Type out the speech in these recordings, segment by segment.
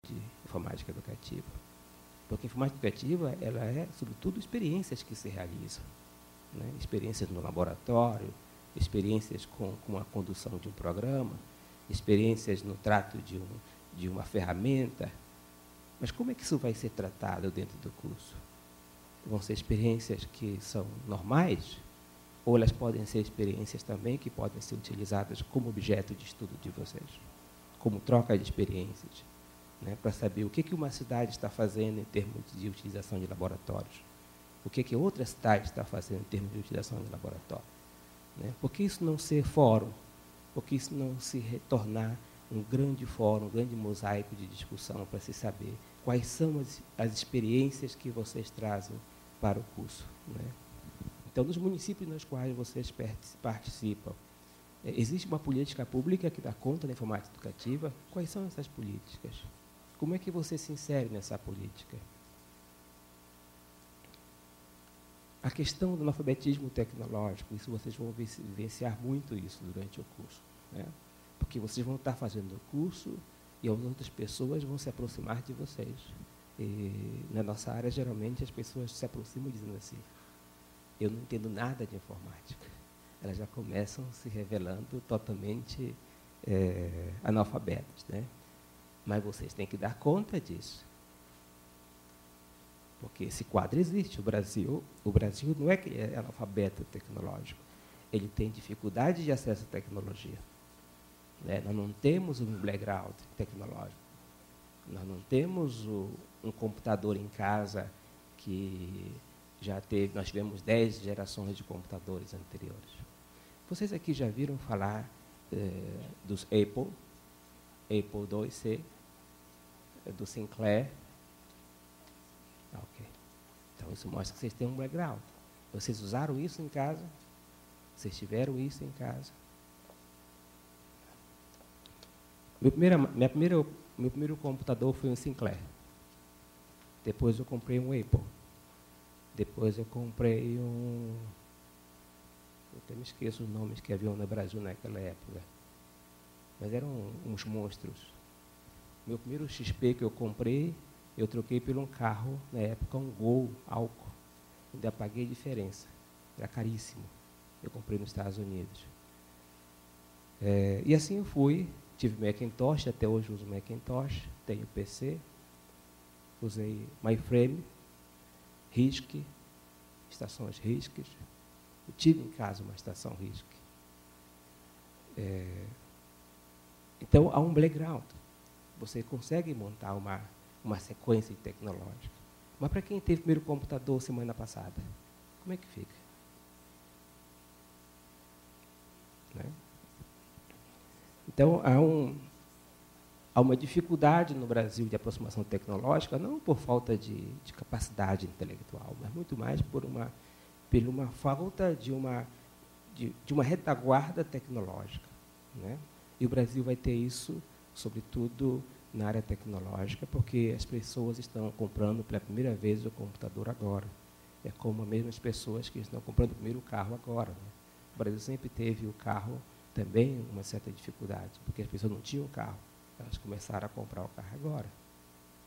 de informática educativa. Porque a informática educativa, ela é, sobretudo, experiências que se realizam, né? Experiências no laboratório, experiências com a condução de um programa, experiências no trato de uma ferramenta. Mas como é que isso vai ser tratado dentro do curso? Vão ser experiências que são normais? Ou elas podem ser experiências também que podem ser utilizadas como objeto de estudo de vocês? Como troca de experiências, né? Para saber o que uma cidade está fazendo em termos de utilização de laboratórios. O que outra cidade está fazendo em termos de utilização de laboratório. Né? Por que isso não ser fórum? Por que isso não se retornar um grande fórum, um grande mosaico de discussão para se saber quais são as experiências que vocês trazem para o curso, né? Então, nos municípios nos quais vocês participam, existe uma política pública que dá conta da informática educativa? Quais são essas políticas? Como é que você se insere nessa política? A questão do analfabetismo tecnológico, isso vocês vão vivenciar muito isso durante o curso, né? Porque vocês vão estar fazendo o curso e as outras pessoas vão se aproximar de vocês. E, na nossa área, geralmente, as pessoas se aproximam dizendo assim: eu não entendo nada de informática. Elas já começam se revelando totalmente analfabetas, né? Mas vocês têm que dar conta disso. Porque esse quadro existe. O Brasil não é que é analfabeto tecnológico. Ele tem dificuldade de acesso à tecnologia, né? Nós não temos um background tecnológico. Nós não temos um computador em casa que nós tivemos 10 gerações de computadores anteriores. Vocês aqui já viram falar dos Apple IIc, do Sinclair? Ok. Então, isso mostra que vocês têm um background. Vocês usaram isso em casa? Vocês tiveram isso em casa? Meu primeiro computador foi um Sinclair. Depois eu comprei um Apple. Depois eu comprei eu até me esqueço os nomes que haviam no Brasil naquela época. Mas eram uns monstros. Meu primeiro XP que eu comprei, eu troquei por um carro, na época, um Gol álcool. Ainda paguei diferença. Era caríssimo. Eu comprei nos Estados Unidos. E assim eu fui. Tive Macintosh, até hoje uso Macintosh. Tenho PC. Usei mainframe, RISC, estações RISC. Eu tive em casa uma estação RISC. Então, há um background. Você consegue montar uma sequência tecnológica. Mas para quem teve o primeiro computador semana passada, como é que fica? Né? Então, há uma dificuldade no Brasil de aproximação tecnológica, não por falta de capacidade intelectual, mas muito mais por uma falta de uma retaguarda tecnológica, né? E o Brasil vai ter isso, sobretudo, na área tecnológica, porque as pessoas estão comprando pela primeira vez o computador agora. É como as mesmas pessoas que estão comprando o primeiro carro agora, né? O Brasil sempre teve o carro também uma certa dificuldade, porque as pessoas não tinham carro. Elas começaram a comprar o carro agora.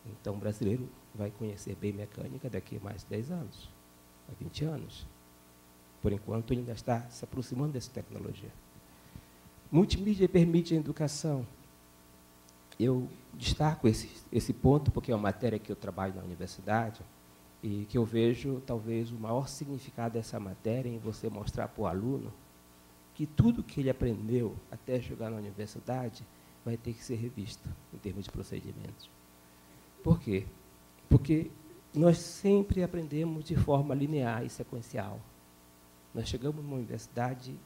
Então, o brasileiro vai conhecer bem mecânica daqui a mais de 10 anos, a 20 anos. Por enquanto, ele ainda está se aproximando dessa tecnologia. Multimídia permite a educação. Eu destaco esse ponto porque é uma matéria que eu trabalho na universidade e que eu vejo, talvez, o maior significado dessa matéria em você mostrar para o aluno que tudo que ele aprendeu até chegar na universidade vai ter que ser revisto em termos de procedimentos. Por quê? Porque nós sempre aprendemos de forma linear e sequencial. Nós chegamos numa universidade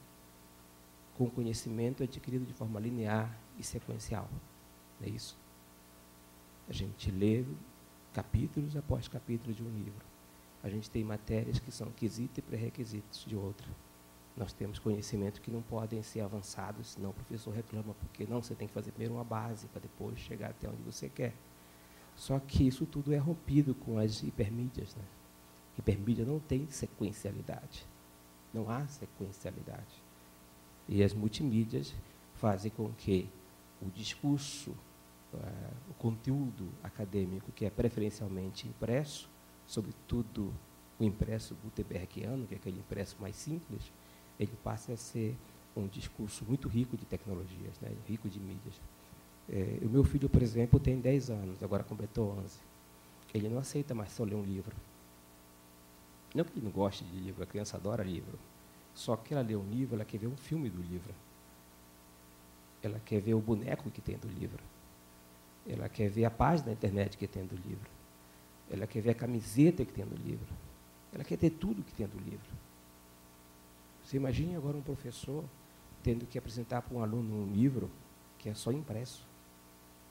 com conhecimento adquirido de forma linear e sequencial. Não é isso? A gente lê capítulos após capítulos de um livro. A gente tem matérias que são quesitos e pré-requisitos de outra. Nós temos conhecimentos que não podem ser avançados, senão o professor reclama, porque não, você tem que fazer primeiro uma base para depois chegar até onde você quer. Só que isso tudo é rompido com as hipermídias, né? Hipermídia não tem sequencialidade. Não há sequencialidade. E as multimídias fazem com que o discurso o conteúdo acadêmico, que é preferencialmente impresso, sobretudo o impresso gutenbergiano, que é aquele impresso mais simples, ele passa a ser um discurso muito rico de tecnologias, né, rico de mídias. O meu filho, por exemplo, tem 10 anos, agora completou 11. Ele não aceita mais só ler um livro. Não que ele não goste de livro, a criança adora livro. Só que ela lê um livro, ela quer ver um filme do livro. Ela quer ver o boneco que tem do livro. Ela quer ver a página da internet que tem do livro. Ela quer ver a camiseta que tem do livro. Ela quer ter tudo que tem do livro. Você imagine agora um professor tendo que apresentar para um aluno um livro que é só impresso,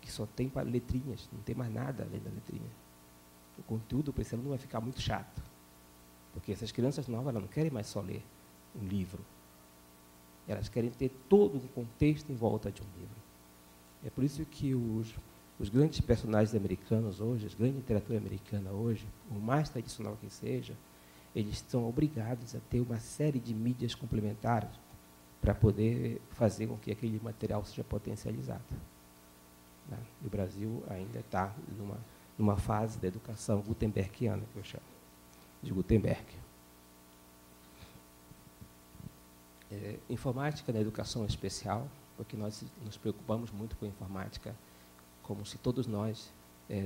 que só tem letrinhas, não tem mais nada além da letrinha. O conteúdo para esse aluno vai ficar muito chato, porque essas crianças novas elas não querem mais só ler um livro. Elas querem ter todo um contexto em volta de um livro. É por isso que os grandes personagens americanos hoje, a grande literatura americana hoje, por mais tradicional que seja, eles são obrigados a ter uma série de mídias complementares para poder fazer com que aquele material seja potencializado. Né? E o Brasil ainda está numa fase da educação gutenbergiana, que eu chamo, de Gutenberg. Informática na educação especial, porque nós nos preocupamos muito com a informática, como se todos nós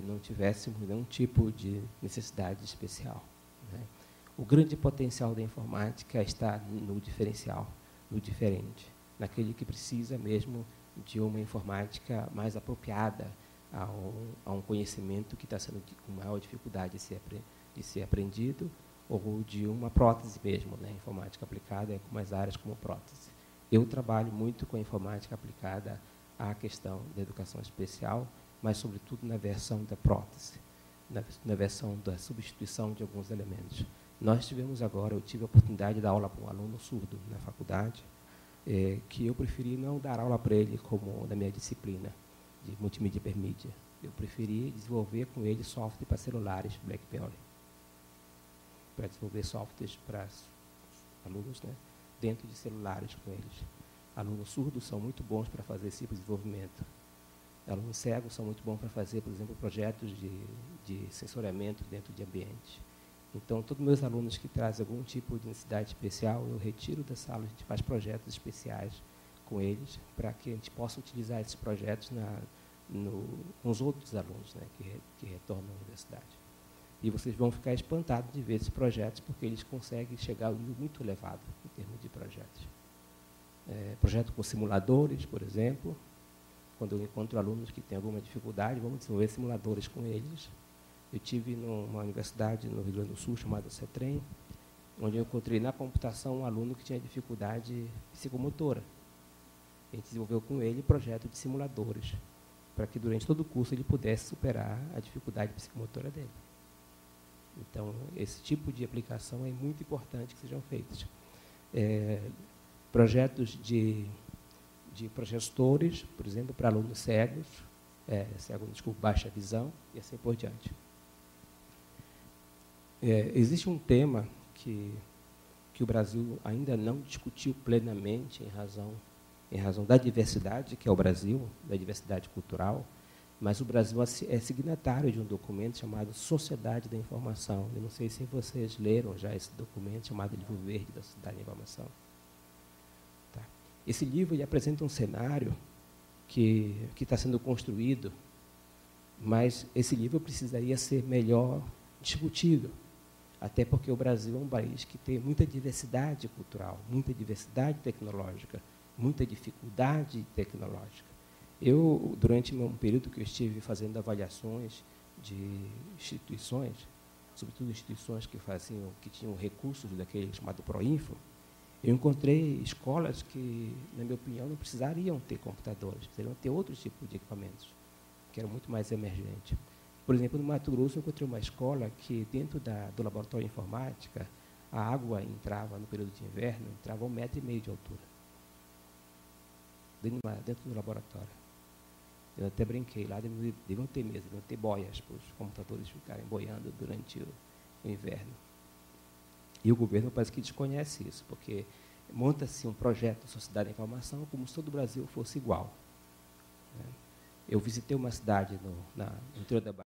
não tivéssemos nenhum tipo de necessidade especial. Né? O grande potencial da informática está no diferencial, no diferente, naquele que precisa mesmo de uma informática mais apropriada a um conhecimento que está sendo com maior dificuldade de ser aprendido, ou de uma prótese mesmo, né? Informática aplicada com mais áreas como prótese. Eu trabalho muito com a informática aplicada à questão da educação especial, mas, sobretudo, na versão da prótese, na versão da substituição de alguns elementos. Eu tive a oportunidade de dar aula para um aluno surdo na faculdade, que eu preferi não dar aula para ele como na minha disciplina de multimídia e hipermídia. Eu preferi desenvolver com ele software para celulares, BlackBerry, para desenvolver softwares para alunos, né, dentro de celulares com eles. Alunos surdos são muito bons para fazer esse tipo de desenvolvimento. Alunos cegos são muito bons para fazer, por exemplo, projetos de sensoriamento dentro de ambiente. Então, todos os meus alunos que trazem algum tipo de necessidade especial, eu retiro da sala, a gente faz projetos especiais com eles, para que a gente possa utilizar esses projetos com os outros alunos, né, que retornam à universidade. E vocês vão ficar espantados de ver esses projetos, porque eles conseguem chegar a um nível muito elevado em termos de projetos. Projeto com simuladores, por exemplo. Quando eu encontro alunos que têm alguma dificuldade, vamos desenvolver simuladores com eles. Eu tive numa universidade no Rio Grande do Sul, chamada CETREM, onde eu encontrei na computação um aluno que tinha dificuldade psicomotora. A gente desenvolveu com ele um projeto de simuladores, para que durante todo o curso ele pudesse superar a dificuldade psicomotora dele. Então, esse tipo de aplicação é muito importante que sejam feitos. Projetos de progestores, por exemplo, para alunos cegos, baixa visão, e assim por diante. Existe um tema que o Brasil ainda não discutiu plenamente em razão da diversidade, que é o Brasil, da diversidade cultural, mas o Brasil é signatário de um documento chamado Sociedade da Informação. Eu não sei se vocês leram já esse documento chamado Livro Verde da Sociedade da Informação. Tá. Esse livro ele apresenta um cenário que está sendo construído, mas esse livro precisaria ser melhor discutido, até porque o Brasil é um país que tem muita diversidade cultural, muita diversidade tecnológica, muita dificuldade tecnológica. Durante um período que eu estive fazendo avaliações de instituições, sobretudo instituições que tinham recursos daquele chamado Proinfo, eu encontrei escolas que, na minha opinião, não precisariam ter computadores, precisariam ter outros tipos de equipamentos, que eram muito mais emergentes. Por exemplo, no Mato Grosso, eu encontrei uma escola que, dentro do laboratório de informática, a água entrava, no período de inverno, entrava 1,5 metro de altura, dentro do laboratório. Eu até brinquei, lá deviam ter mesas, deviam ter boias para os computadores ficarem boiando durante o inverno. E o governo parece que desconhece isso, porque monta-se um projeto de sociedade da informação como se todo o Brasil fosse igual. Né? Eu visitei uma cidade no interior da Bahia,